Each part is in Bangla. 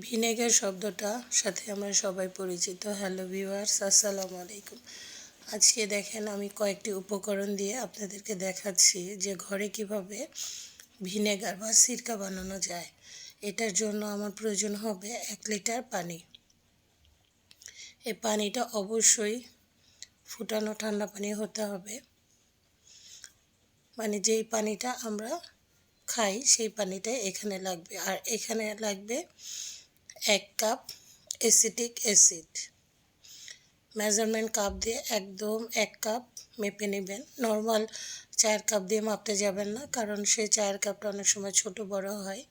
ভিনেগার শব্দটা সাথে আমরা সবাই পরিচিত। হ্যালো ভিউয়ার্স, আসসালামু আলাইকুম। আজকে দেখেন আমি কয়েকটি উপকরণ দিয়ে আপনাদেরকে দেখাচ্ছি যে ঘরে কিভাবে ভিনেগার বা সিরকা বানানো যায়। এটার জন্য আমার প্রয়োজন হবে 1 লিটার পানি। এই পানিটা অবশ্যই ফুটানো ঠান্ডা পানি হতে হবে, মানে যেই পানিটা আমরা খাই সেই পানিটাই এখানে লাগবে। আর এখানে লাগবে 1 cup acetic acid. Measurement cup দিয়ে একদম 1 কাপ মেপে নেবেন। নর্মাল চায়ের কাপ দিয়ে মাপতে যাবেন না, কারণ সেই চায়ের কাপটা অনেক সময় ছোট বড় হয়।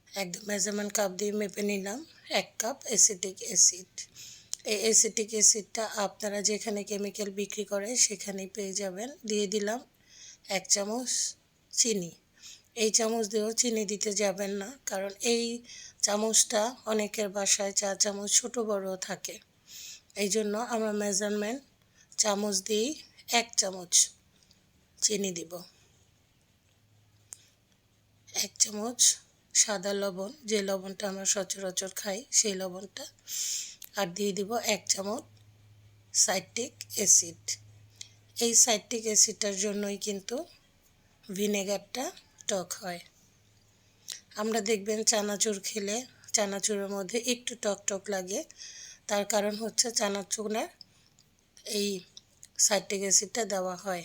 একদম মেজারমেন্ট কাপ দিয়ে মেপে নিলাম 1 কাপ অ্যাসিটিক অ্যাসিড। এই অ্যাসিটিক অ্যাসিডটা আপনারা যেখানে কেমিক্যাল বিক্রি করে সেখানেই পেয়ে যাবেন। দিয়ে দিলাম 1 চামচ চিনি। এই চামচ দিয়েও চিনি দিতে যাবেন না, কারণ এই চামচটা অনেকের বাসায় 4 চামচ ছোট বড় থাকে। এই জন্য আমরা মেজারমেন্ট চামচ দিয়েই 1 চামচ চিনি দিব। 1 চামচ সাদা লবণ, যে লবণটা আমরা সচরাচর খাই সেই লবণটা, আর দিয়ে দিব 1 চামচ সাইট্রিক অ্যাসিড। এই সাইট্রিক অ্যাসিডটার জন্যই কিন্তু ভিনেগারটা টক হয়। আমরা দেখবেন চানাচুর খেলে চানাচুরের মধ্যে একটু টক টক লাগে, তার কারণ হচ্ছে চানাচুরে এই সাইট্রিক অ্যাসিডটা দেওয়া হয়।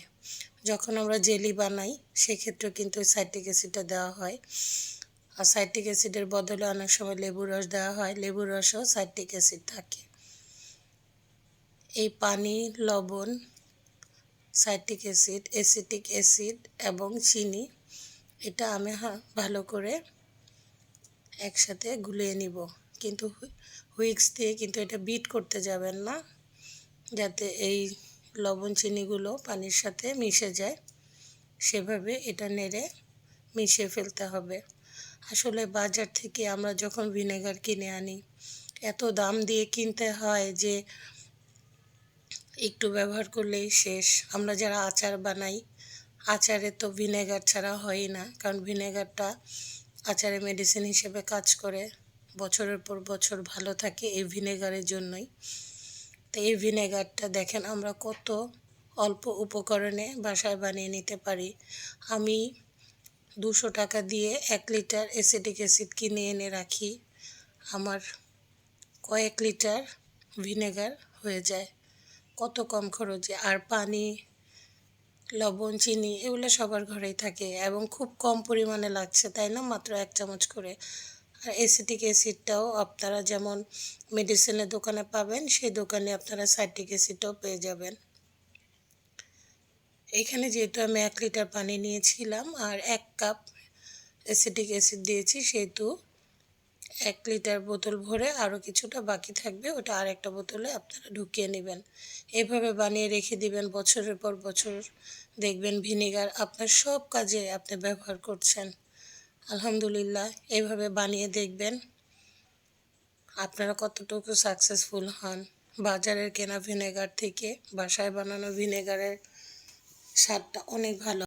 যখন আমরা জেলি বানাই সেক্ষেত্রেও কিন্তু ওই সাইট্রিক অ্যাসিডটা দেওয়া হয়। আর সাইট্রিক অ্যাসিডের বদলে অনেক সময় লেবুর রস দেওয়া হয়, লেবুর রসেও সাইট্রিক অ্যাসিড থাকে। এই পানি, লবণ, সাইট্রিক অ্যাসিড, অ্যাসিটিক অ্যাসিড এবং চিনি, এটা আমি ভালো করে একসাথে গুলিয়ে নিব। কিন্তু হুইক্স দিয়ে কিন্তু এটা বিট করতে যাবেন না, যাতে এই লবণ চিনিগুলো পানির সাথে মিশে যায়। সেভাবে এটা নেড়ে মিশিয়ে ফেলতে হবে। আসলে বাজার থেকে আমরা যখন ভিনেগার কিনে আনি, এত দাম দিয়ে কিনতে হয় যে একটু ব্যবহার করলেই শেষ। আমরা যারা আচার বানাই, আচারে তো ভিনেগার ছাড়া হয়ই না, কারণ ভিনেগারটা আচারে মেডিসিন হিসেবে কাজ করে, বছরের পর বছর ভালো থাকে এই ভিনেগারের জন্যই। তো এই ভিনেগারটা দেখেন আমরা কত অল্প উপকরণে বাসায় বানিয়ে নিতে পারি। আমি 200 টাকা দিয়ে 1 লিটার অ্যাসিটিক অ্যাসিড কিনে এনে রাখি, আমার কয়েক লিটার ভিনেগার হয়ে যায়। কত কম খরচে। আর পানি, লবণ, চিনি এগুলো সবার ঘরেই থাকে এবং খুব কম পরিমাণে লাগছে, তাই না? মাত্র 1 চামচ করে। আর অ্যাসিটিক অ্যাসিডটাও আপনারা যেমন মেডিসিনের দোকানে পাবেন, সেই দোকানে আপনারা সাইট্রিক অ্যাসিডটাও পেয়ে যাবেন। এখানে যেহেতু আমি 1 লিটার পানি নিয়েছিলাম আর 1 কাপ অ্যাসিটিক অ্যাসিড দিয়েছি, সেহেতু 1 লিটার বোতল ভরে আরও কিছুটা বাকি থাকবে, ওটা আর একটা বোতলে আপনারা ঢুকিয়ে নেবেন। এভাবে বানিয়ে রেখে দিবেন, বছরের পর বছর দেখবেন ভিনেগার আপনার সব কাজে আপনি ব্যবহার করছেন। আলহামদুলিল্লাহ, এইভাবে বানিয়ে দেখবেন আপনারা কতটুকু সাকসেসফুল হন। বাজারের কেনা ভিনেগার থেকে বাসায় বানানো ভিনেগারের স্বাদটা অনেক ভালো।